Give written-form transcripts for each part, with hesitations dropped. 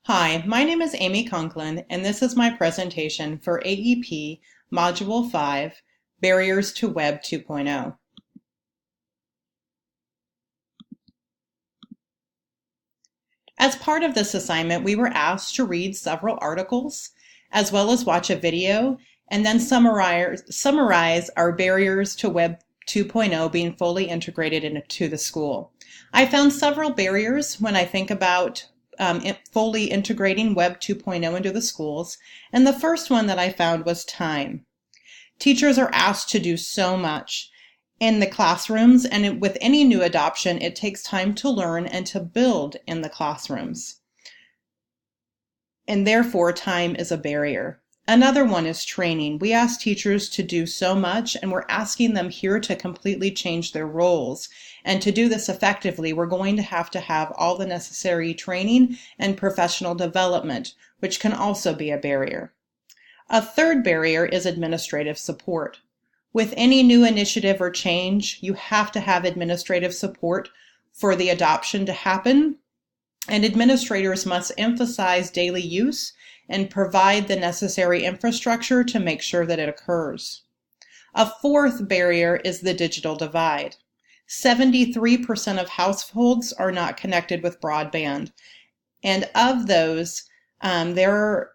Hi, my name is Amy Conklin, and this is my presentation for AEP Module 5, Barriers to Web 2.0. As part of this assignment, we were asked to read several articles, as well as watch a video, and then summarize our barriers to Web 2.0 being fully integrated into the school. I found several barriers when I think about fully integrating Web 2.0 into the schools, and the first one that I found was time. Teachers are asked to do so much in the classrooms, and with any new adoption, it takes time to learn and to build in the classrooms. And therefore, time is a barrier. Another one is training. We ask teachers to do so much, and we're asking them here to completely change their roles. And to do this effectively, we're going to have all the necessary training and professional development, which can also be a barrier. A third barrier is administrative support. With any new initiative or change, you have to have administrative support for the adoption to happen, and administrators must emphasize daily use and provide the necessary infrastructure to make sure that it occurs. A fourth barrier is the digital divide. 73% of households are not connected with broadband, and of those, there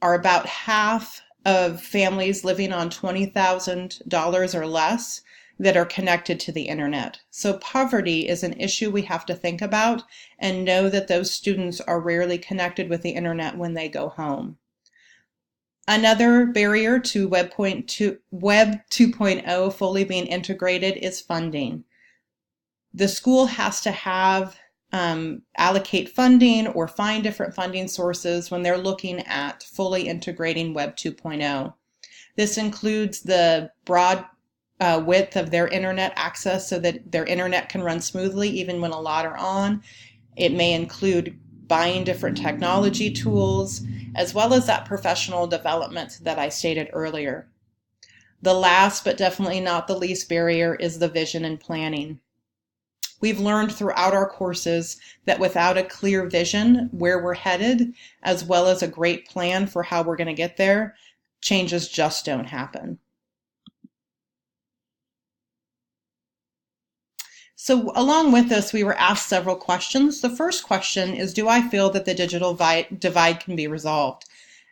are about half of families living on $20,000 or less that are connected to the internet. So poverty is an issue we have to think about and know that those students are rarely connected with the internet when they go home. Another barrier to Web 2.0 fully being integrated is funding. The school has to allocate funding or find different funding sources when they're looking at fully integrating Web 2.0. This includes the broad width of their internet access so that their internet can run smoothly even when a lot are on. It may include buying different technology tools, as well as that professional development that I stated earlier. The last, but definitely not the least barrier, is the vision and planning. We've learned throughout our courses that without a clear vision where we're headed, as well as a great plan for how we're going to get there, changes just don't happen. So along with this, we were asked several questions. The first question is, do I feel that the digital divide can be resolved?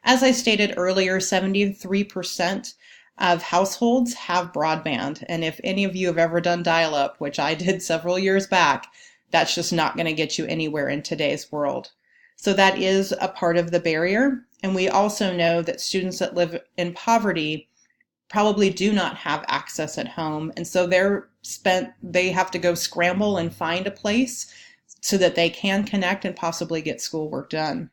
As I stated earlier, 73% of households have broadband. And if any of you have ever done dial-up, which I did several years back, that's just not going to get you anywhere in today's world. So that is a part of the barrier. And we also know that students that live in poverty probably do not have access at home. And so they have to go scramble and find a place so that they can connect and possibly get schoolwork done.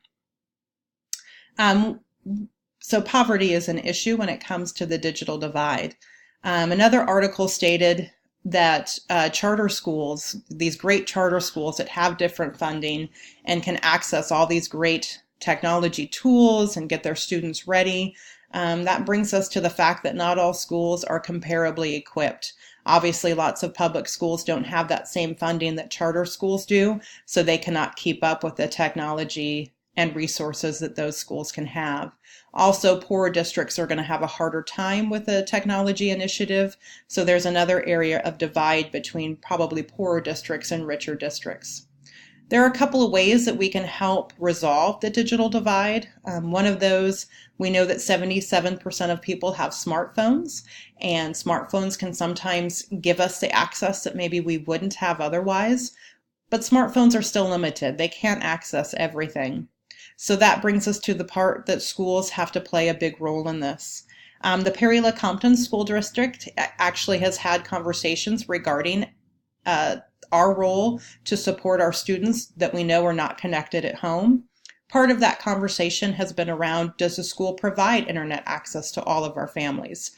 So poverty is an issue when it comes to the digital divide. Another article stated that charter schools, these great charter schools that have different funding and can access all these great technology tools and get their students ready, that brings us to the fact that not all schools are comparably equipped. Obviously, lots of public schools don't have that same funding that charter schools do, so they cannot keep up with the technology and resources that those schools can have. Also, poorer districts are going to have a harder time with the technology initiative, so there's another area of divide between probably poorer districts and richer districts. There are a couple of ways that we can help resolve the digital divide. One of those, we know that 77% of people have smartphones, and smartphones can sometimes give us the access that maybe we wouldn't have otherwise, but smartphones are still limited. They can't access everything. So that brings us to the part that schools have to play a big role in this. The Perry-LeCompton School District actually has had conversations regarding our role to support our students that we know are not connected at home. Part of that conversation has been around, does the school provide internet access to all of our families?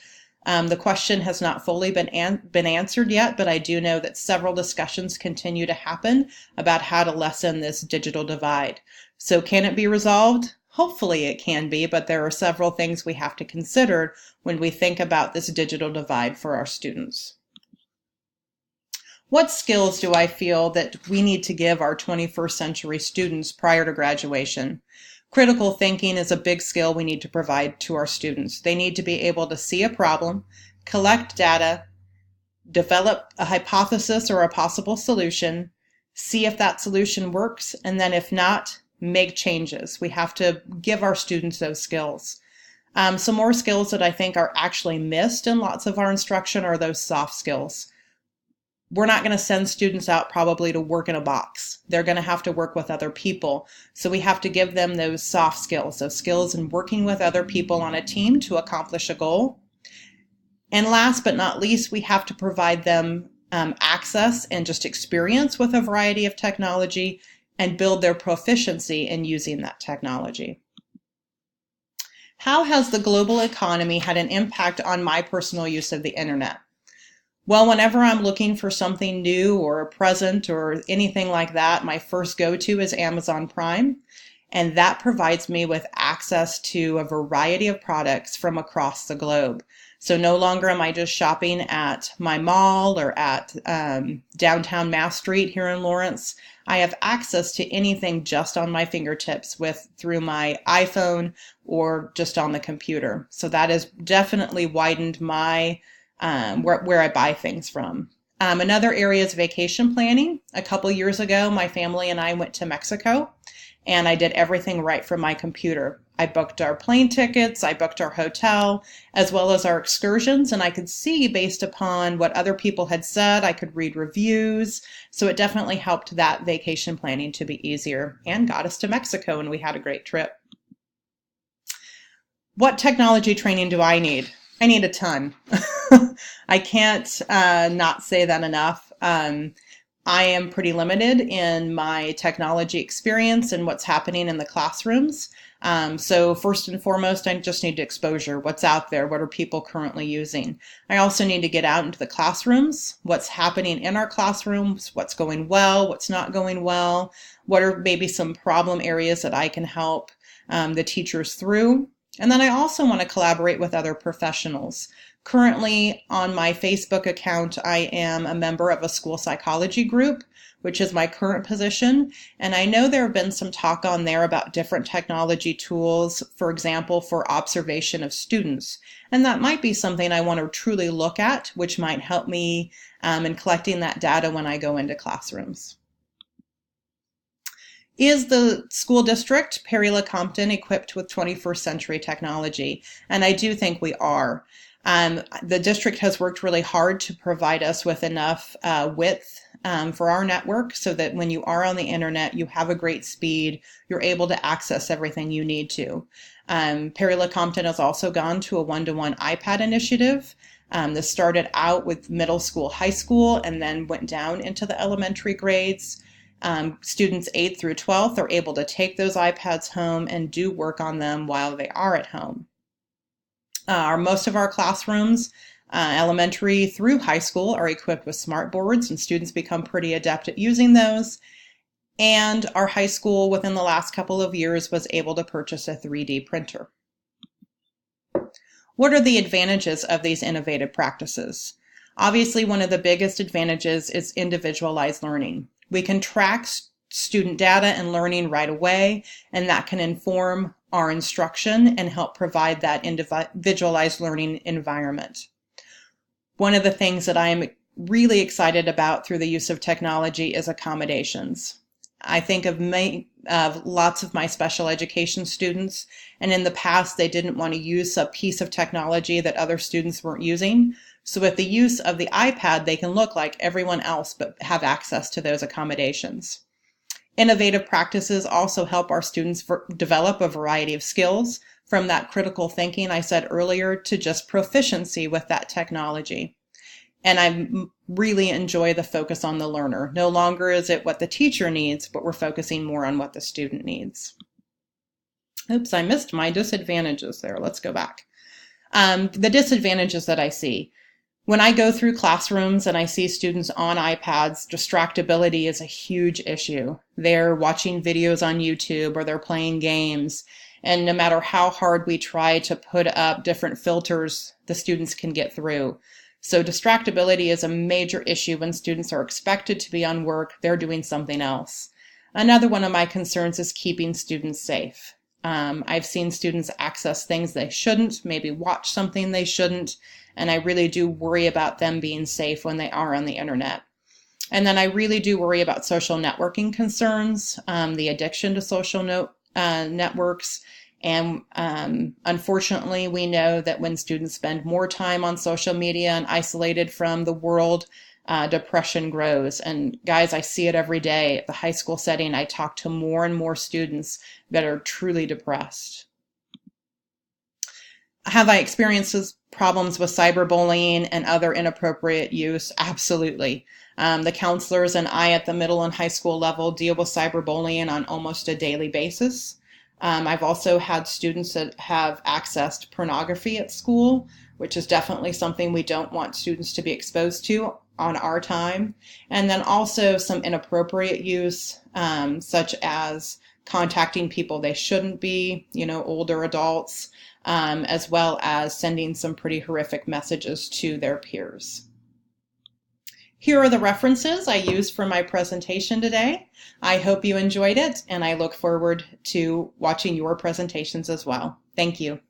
The question has not fully been answered yet, but I do know that several discussions continue to happen about how to lessen this digital divide. So can it be resolved? Hopefully it can be, but there are several things we have to consider when we think about this digital divide for our students. What skills do I feel that we need to give our 21st century students prior to graduation? Critical thinking is a big skill we need to provide to our students. They need to be able to see a problem, collect data, develop a hypothesis or a possible solution, see if that solution works, and then if not, make changes. We have to give our students those skills. Some more skills that I think are actually missed in lots of our instruction are those soft skills. We're not going to send students out probably to work in a box. They're going to have to work with other people. So we have to give them those soft skills, those skills in working with other people on a team to accomplish a goal. And last but not least, we have to provide them access and just experience with a variety of technology and build their proficiency in using that technology. How has the global economy had an impact on my personal use of the internet? Well, whenever I'm looking for something new or a present or anything like that, my first go-to is Amazon Prime, and that provides me with access to a variety of products from across the globe. So no longer am I just shopping at my mall or at downtown Mass Street here in Lawrence. I have access to anything just on my fingertips through my iPhone or just on the computer. So that has definitely widened my where I buy things from. Another area is vacation planning. A couple years ago, my family and I went to Mexico, and I did everything right from my computer. I booked our plane tickets, I booked our hotel, as well as our excursions, and I could see based upon what other people had said, I could read reviews. So it definitely helped that vacation planning to be easier and got us to Mexico, and we had a great trip. What technology training do I need? I need a ton. I can't not say that enough. I am pretty limited in my technology experience and what's happening in the classrooms. So first and foremost, I just need exposure. What's out there? What are people currently using? I also need to get out into the classrooms. What's happening in our classrooms? What's going well? What's not going well? What are maybe some problem areas that I can help the teachers through? And then I also want to collaborate with other professionals. Currently on my Facebook account, I am a member of a school psychology group, which is my current position. And I know there have been some talk on there about different technology tools, for example, for observation of students. And that might be something I want to truly look at, which might help me in collecting that data when I go into classrooms. Is the school district, Perry-Lecompton, equipped with 21st century technology? And I do think we are. The district has worked really hard to provide us with enough width for our network so that when you are on the internet, you have a great speed, you're able to access everything you need to. Perry-Lecompton has also gone to a one-to-one iPad initiative. This started out with middle school, high school, and then went down into the elementary grades. Students 8th through 12th are able to take those iPads home and do work on them while they are at home. Most of our classrooms, elementary through high school, are equipped with smart boards, and students become pretty adept at using those. And our high school, within the last couple of years, was able to purchase a 3D printer. What are the advantages of these innovative practices? Obviously, one of the biggest advantages is individualized learning. We can track student data and learning right away, and that can inform our instruction and help provide that individualized learning environment. One of the things that I am really excited about through the use of technology is accommodations. I think of lots of my special education students, and in the past they didn't want to use a piece of technology that other students weren't using. So with the use of the iPad, they can look like everyone else but have access to those accommodations. Innovative practices also help our students develop a variety of skills, from that critical thinking I said earlier to just proficiency with that technology. And I really enjoy the focus on the learner. No longer is it what the teacher needs, but we're focusing more on what the student needs. Oops, I missed my disadvantages there. Let's go back. The disadvantages that I see. When I go through classrooms and I see students on iPads, distractibility is a huge issue. They're watching videos on YouTube or they're playing games. And no matter how hard we try to put up different filters, the students can get through. So distractibility is a major issue when students are expected to be on work, they're doing something else. Another one of my concerns is keeping students safe. I've seen students access things they shouldn't, maybe watch something they shouldn't, and I really do worry about them being safe when they are on the internet. And then I really do worry about social networking concerns, the addiction to social networks. And unfortunately, we know that when students spend more time on social media and isolated from the world, depression grows. And guys, I see it every day at the high school setting. I talk to more and more students that are truly depressed. Have I experienced problems with cyberbullying and other inappropriate use? Absolutely. The counselors and I at the middle and high school level deal with cyberbullying on almost a daily basis. I've also had students that have accessed pornography at school, which is definitely something we don't want students to be exposed to on our time. And then also some inappropriate use, such as contacting people they shouldn't be, older adults, as well as sending some pretty horrific messages to their peers. Here are the references I used for my presentation today. I hope you enjoyed it, and I look forward to watching your presentations as well. Thank you.